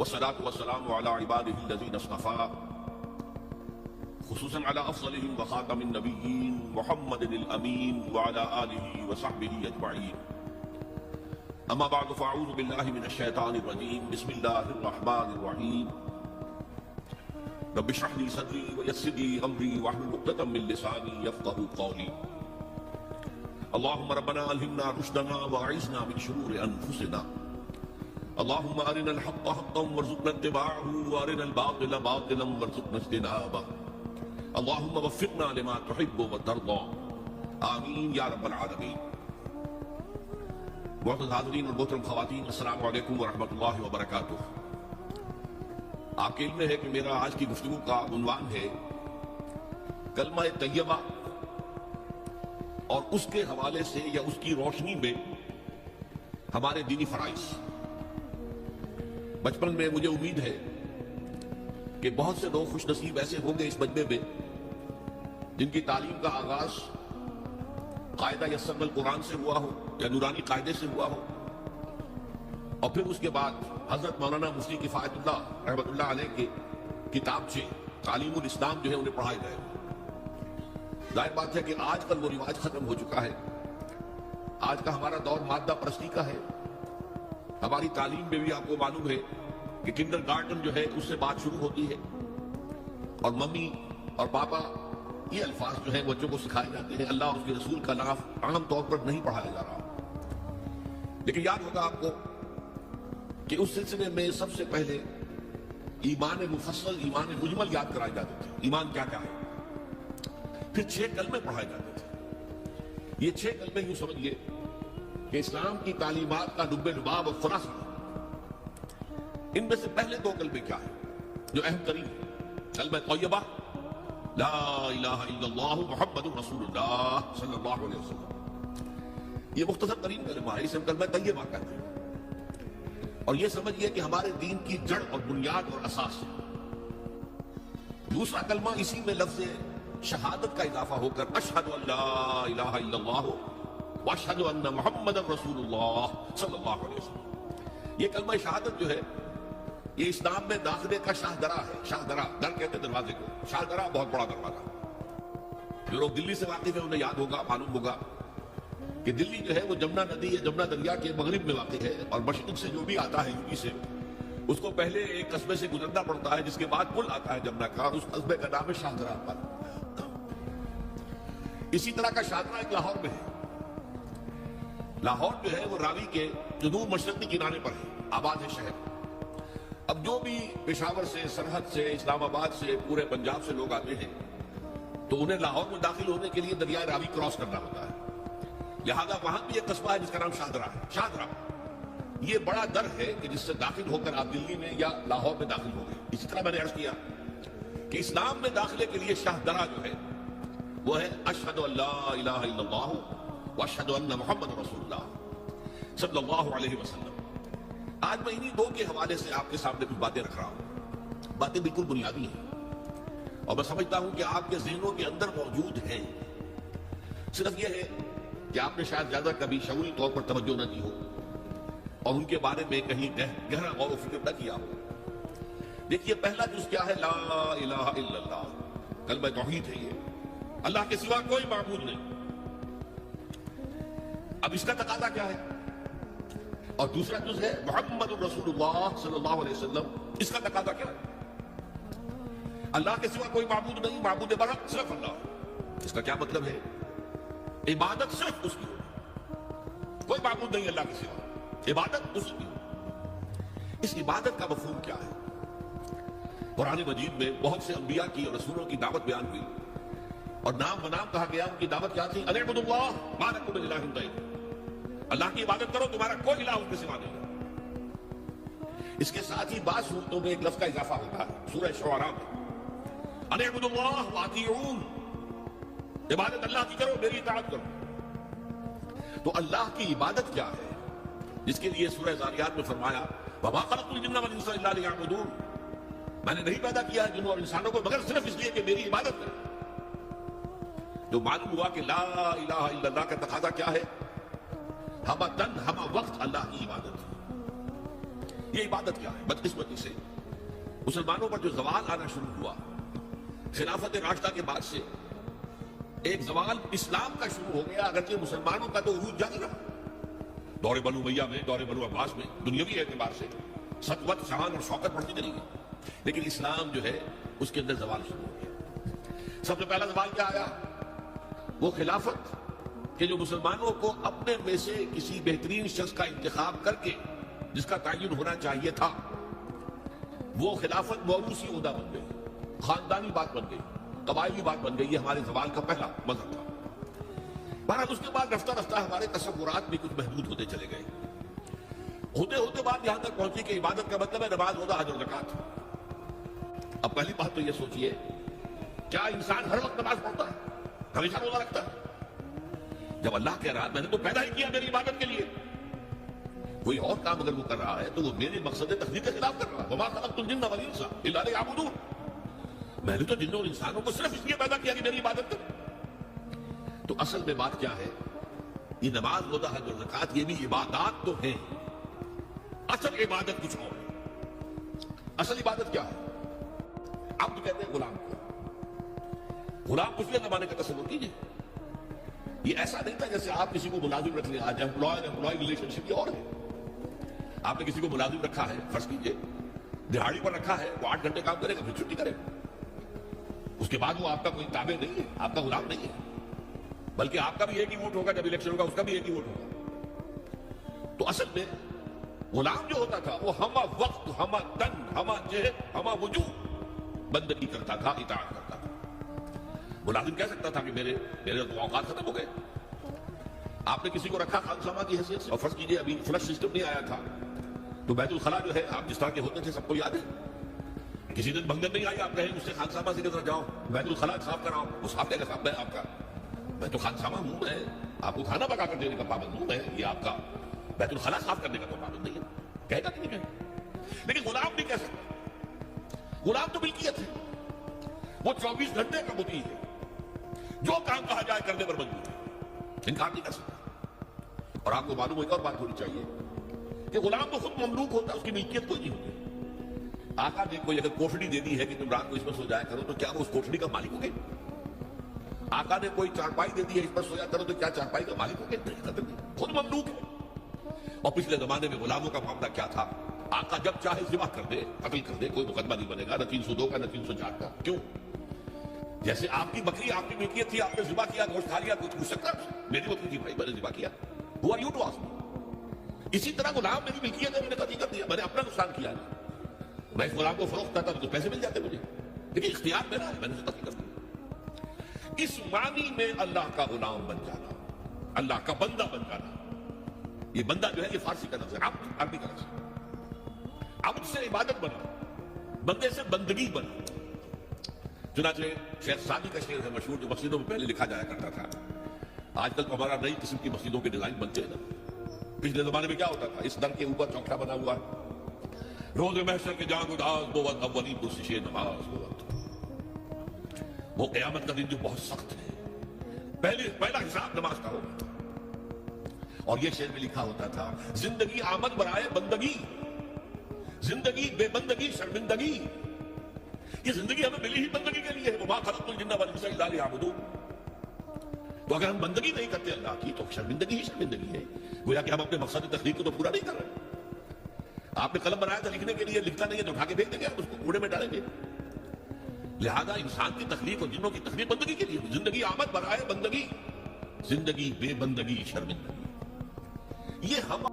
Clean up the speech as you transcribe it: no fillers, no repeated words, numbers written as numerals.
والصلاة والسلام على عباده الذين اصطفى خصوصا على أفضلهم وخاتم النبيين محمد الأمين وعلى آله وصحبه أجمعين. أما بعد فأعوذ بالله من الشيطان الرجيم. بسم الله الرحمن الرحيم. رب اشرح لي صدري ويسر لي أمري واحلل عقدة من لساني يفقهوا قولي. اللهم ربنا ألهمنا رشدنا وأعذنا من شرور أنفسنا. اللهم أرنا الحق حقا وارزقنا اتباعه وأرنا الباطل باطلا وارزقنا اجتنابه. اللهم وفقنا لما تحب وترضى. آمین یا رب العالمین. معزز حاضرین اور محترم خواتین، السلام علیکم ورحمۃ اللہ وبرکاتہ. آپ کے علم میں ہے کہ میرا آج کی گفتگو کا عنوان ہے کلمہ طیبہ اور اس کے حوالے سے یا اس کی روشنی میں ہمارے دینی فرائض. بچپن میں مجھے امید ہے کہ بہت سے لوگ خوش نصیب ایسے ہوں گے اس مجمع میں جن کی تعلیم کا آغاز قاعدہ یسر القرآن سے ہوا ہو یا نورانی قاعدے سے ہوا ہو، اور پھر اس کے بعد حضرت مولانا مفتی کفایت اللہ رحمۃ اللہ علیہ کے کتابچے تعلیم الاسلام جو ہے انہیں پڑھائے گئے. ظاہر بات ہے کہ آج کل وہ رواج ختم ہو چکا ہے. آج کا ہمارا دور مادہ پرستی کا ہے. ہماری تعلیم میں بھی آپ کو معلوم ہے کہ کنڈر گارڈن جو ہے اس سے بات شروع ہوتی ہے اور ممی اور پاپا یہ الفاظ جو ہیں بچوں کو سکھائے جاتے ہیں. اللہ اور اس کے رسول کا نام عام طور پر نہیں پڑھایا جا رہا. لیکن یاد ہوگا آپ کو کہ اس سلسلے میں سب سے پہلے ایمان مفصل، ایمان مجمل یاد کرائے جاتے تھے. ایمان کیا کیا ہے. پھر 6 کلمے پڑھائے جاتے تھے. یہ 6 کلمے یوں سمجھیے کہ اسلام کی تعلیمات کا لب لباب اور خلاصہ. ان میں سے پہلے 2 کلمے کیا ہیں جو اہم ترین ہیں؟ کلمہ طیبہ لا الہ الا اللہ محمد رسول اللہ صلی اللہ علیہ وسلم. یہ مختصر ترین کلمہ ہے، اسے ہم کلمہ طیبہ کہتے ہیں. اور یہ سمجھیے کہ ہمارے دین کی جڑ اور بنیاد اور اساس ہے. دوسرا کلمہ اسی میں لفظ شہادت کا اضافہ ہو کر اشہد ان لا الہ الا اللہ واشہد ان محمد رسول اللہ صلی اللہ علیہ وسلم. یہ کلمہ شہادت جو ہے یہ اسلام میں داخلے کا شاہدرہ ہے. شاہدرہ، در کہتے ہیں دروازے کو. شاہدرہ بہت بڑا دروازہ. جو لوگ دلی سے واقف ہیں انہیں یاد ہوگا، معلوم ہوگا کہ دلی جو ہے وہ جمنا ندی یا جمنا دریا کے مغرب میں واقع ہے، اور مشرق سے جو بھی آتا ہے یو پی سے اس کو پہلے ایک قصبے سے گزرنا پڑتا ہے جس کے بعد پل آتا ہے جمنا کا، اور اس قصبے کا نام ہے شاہدرہ. اسی طرح کا شاہدرہ ایک لاہور میں ہے. لاہور جو ہے وہ راوی کے جنوب مشرقی کنارے پر ہے، آباد ہے شہر. اب جو بھی پشاور سے، سرحد سے، اسلام آباد سے، پورے پنجاب سے لوگ آتے ہیں تو انہیں لاہور میں داخل ہونے کے لیے دریائے راوی کراس کرنا ہوتا ہے. لہذا وہاں بھی ایک قصبہ ہے جس کا نام شاہدرہ ہے. شاہدرہ یہ بڑا در ہے کہ جس سے داخل ہو کر آپ دلی میں یا لاہور میں داخل ہو گئے. اسی طرح میں نے عرض کیا کہ اسلام میں داخلے کے لیے شاہدرہ جو ہے وہ ہے اشہد ان لا الہ الا اللہ واشہد ان محمد رسول اللہ صلی اللہ علیہ وسلم. آج میں انہی 2 کے حوالے سے آپ کے سامنے کچھ باتیں رکھ رہا ہوں. باتیں بالکل بنیادی ہیں اور میں سمجھتا ہوں کہ آپ کے ذہنوں کے اندر موجود ہیں. صرف یہ ہے کہ آپ نے شاید زیادہ کبھی شعوری طور پر توجہ نہ دی ہو اور ان کے بارے میں کہیں گہرا غور و فکر نہ کیا ہو. دیکھیے پہلا جز کیا ہے؟ لا الہ الا اللہ. کلمہ توحید ہے. یہ اللہ کے سوا کوئی معبود نہیں. اب اس کا تقاضا کیا ہے؟ اور دوسرا جز ہے محمد رسول اللہ صلی اللہ علیہ وسلم. اس کا تقاضا کیا ہے؟ اللہ کے سوا کوئی معبود نہیں، معبود برحق صرف اللہ. اس کا کیا مطلب ہے؟ عبادت صرف اس کی ہو، کوئی معبود نہیں اللہ کے سوا، عبادت اس کی. اس عبادت کا مفہوم کیا ہے؟ قرآن مجید میں بہت سے انبیاء کی اور رسولوں کی دعوت بیان ہوئی اور نام بنام کہا گیا. ان کی دعوت کیا تھی؟ ان اعبدوا اللہ ما لکم من الہ غیرہ. اللہ کی عبادت کرو، تمہارا کوئی الہ اس کے سوا نہیں. اس کے ساتھ ہی بعض صورتوں میں ایک لفظ کا اضافہ ہوتا ہے. سورہ شعراء میں ان اعبدوا اللہ واطیعون، عبادت اللہ کی کرو، میری اطاعت کرو. تو اللہ کی عبادت کیا ہے؟ جس کے لیے سورہ ذاریات میں فرمایا وما خلقت الجن والانس الا لیعبدون. میں نے نہیں پیدا کیا ہے جنوں اور انسانوں کو مگر صرف اس لیے کہ میری عبادت کریں. جو معلوم ہوا کہ لا الہ الا اللہ کا تقاضا کیا ہے؟ ہمہ تن ہمہ وقت اللہ کی عبادت. یہ عبادت کیا ہے؟ بدقسمتی سے مسلمانوں پر جو زوال آنا شروع ہوا خلافت راشدہ کے بعد سے، ایک زوال اسلام کا شروع ہو گیا، اگرچہ مسلمانوں کا تو عروج جاری رہا دور بنو امیہ میں، دور بنو عباس میں، دنیاوی اعتبار سے سطوت، شان اور شوکت بڑھتی چلی گئی، لیکن اسلام جو ہے اس کے اندر زوال شروع ہو گیا۔ سب سے پہلا زوال کیا آیا؟ وہ خلافت کہ جو مسلمانوں کو اپنے میں سے کسی بہترین شخص کا انتخاب کر کے جس کا تعین ہونا چاہیے تھا، وہ خلافت موروثی عہدہ بن گئی، خاندانی بات بن گئی، قبائلی بات بن گئی۔ یہ ہمارے زوال کا پہلا مظہر تھا۔ بہرحال اس کے بعد رفتہ رفتہ ہمارے تصورات بھی کچھ محدود ہوتے چلے گئے، ہوتے ہوتے بات یہاں تک پہنچی کہ عبادت کا مطلب ہے نماز، روزہ، حج اور زکات۔ اب پہلی بات تو یہ سوچئے، کیا انسان ہر وقت نماز پڑھتا ہے، ہمیشہ روزہ رکھتا ہے؟ جب اللہ کہہ رہا میں نے تو پیدا ہی کیا میری عبادت کے لیے، کوئی اور کام اگر وہ کر رہا ہے تو وہ میرے مقصد تخلیق کے خلاف کر رہا ہے۔ وما خلقت الجن والانس الا لیعبدون، میں نے تو جنوں اور انسانوں کو صرف اس لیے پیدا کیا کہ میری عبادت کریں۔ تو اصل میں بات کیا ہے؟ یہ نماز، روزہ، حج اور زکات یہ بھی عبادات تو ہیں، اصل عبادت کچھ اور ہے۔ اصل عبادت کیا ہے؟ عبد کہتے ہیں غلام کو۔ غلام پچھلے زمانے کا تصور کیجیے، یہ ایسا نہیں تھا جیسے آپ کسی کو ملازم رکھ لیں، آج امپلائی ریلیشن شپ یہ اور ہے۔ آپ نے کسی کو ملازم رکھا ہے، فرض کیجیے دہاڑی پر رکھا ہے، وہ 8 گھنٹے کام کرے گا پھر چھٹی کرے گا، اس کے بعد وہ آپ کا کوئی تابع نہیں ہے، آپ کا غلام نہیں ہے، بلکہ آپ کا بھی ایک ہی ووٹ ہوگا، جب الیکشن ہوگا اس کا بھی ایک ہی ووٹ ہوگا۔ تو اصل میں غلام جو ہوتا تھا وہ ہمہ وقت، ہمہ تن، ہمہ جہد، ہمہ وجود بندگی کرتا تھا، اطاعت کرتا تھا۔ ملازم کہہ سکتا تھا کہ میرے تو اوقات ختم ہو گئے۔ آپ نے کسی کو رکھا خانسامہ کی حیثیت سے، اور فرض کیجئے ابھی فلش سسٹم نہیں آیا تھا تو بیت الخلا جو ہے آپ جس طرح کے ہوتے تھے سب کو یاد ہے، کسی دن بھنگن نہیں آئی، آپ کہیں اس سے خانسامہ سے کدھر جاؤ بیت الخلا صاف کراؤ، وہ صاف کہے گا صاحب میں آپ کا، میں تو خانسامہ ہوں، میں آپ کو کھانا پکا کر دینے کا پابند ہوں، میں یہ آپ کا بیت الخلا صاف کرنے کا تو پابند نہیں ہے، کہے گا کہ نہیں کہے؟ لیکن غلام نہیں کہہ سکتا، غلام تو ملکیت ہے، وہ 24 گھنٹے کا مطیع ہے، جو کام کہا جائے کرنے پر مجبور ہے، انکار نہیں کر سکتا۔ اور آپ کو معلوم ہو ایک اور بات ہونی چاہیے کہ غلام تو خود مملوک ہوتا ہے، اس کی ملکیت کوئی نہیں ہوتی۔ آقا نے کوئی اگر کوٹھڑی دے دی ہے کہ تم رات کو اس پر سو جایا کرو تو کیا وہ اس کوٹھڑی کا مالک ہو گئے؟ آقا نے کوئی چارپائی دے دی ہے اس پر سویا کرو تو کیا چارپائی کا مالک ہو گئے؟ نہیں، خود مملوک ہے۔ اور پچھلے زمانے میں غلاموں کا معاملہ کیا تھا؟ آقا جب چاہے ذبح کر دے، قتل کر دے، کوئی مقدمہ نہیں بنے گا، نہ 302 کا نہ 304 کا۔ کیوں؟ جیسے آپ کی بکری آپ کی ملکیت تھی، آپ نے ذبح کیا، گوشت کھا لیا، کچھ پوچھ سکتا ہے؟ میری بکری تھی بھائی، میں نے ذبح کیا، ہوا یوں تو آسمان۔ اسی طرح غلام میری ملکیت ہے، میں نے قتل کر دیا، میں نے اپنا نقصان کیا نہیں، میں اس غلام کو فروخت کرتا تو پیسے مل جاتے مجھے، لیکن اختیار میرا ہے، میں نے اسے قتل کر دیا۔ اس معنی میں اللہ کا غلام بن جانا، اللہ کا بندہ بن جانا، یہ بندہ جو ہے یہ فارسی کا لفظ ہے، عبد عربی کا لفظ ہے۔ عبد سے عبادت بنا، بندے سے بندگی بنا۔ چنانچہ شیخ سعدی کا شعر ہے مشہور، جو مسجدوں میں پہلے لکھا جایا کرتا تھا۔ آج کل تو ہمارا نئی قسم کی مسجدوں کے ڈیزائن بنتے ہیں نا، پچھلے زمانے میں کیا ہوتا تھا؟ اس در کے اوپر چوکھا بنا ہوا، روز محشر کے جان گداز بود اولی پرسش نماز بود۔ وہ قیامت کا دن جو بہت سخت ہے، پہلا حساب نماز کا ہوگا۔ اور یہ شعر میں لکھا ہوتا تھا، زندگی آمد برائے بندگی، زندگی بے بندگی شرمندگی۔ یہ زندگی ہمیں ملی ہی بندگی کے لیے ہے، وما خلقت الجن والانس الا لیعبدون۔ تو اگر ہم بندگی نہیں کرتے اللہ کی تو شرمندگی ہی شرمندگی ہے، گویا کہ ہم اپنے مقصد تخلیق کو تو پورا نہیں کر رہے۔ آپ نے قلم بنایا تھا لکھنے کے لیے، لکھتا نہیں ہے تو اٹھا کے پھینک دیں گے، ہم اس کو کوڑے میں ڈالیں گے۔ لہذا انسان کی تخلیق اور جنوں کی تخلیق بندگی کے لیے، زندگی آمد برائے بندگی، زندگی بے بندگی شرمندگی۔ یہ ہم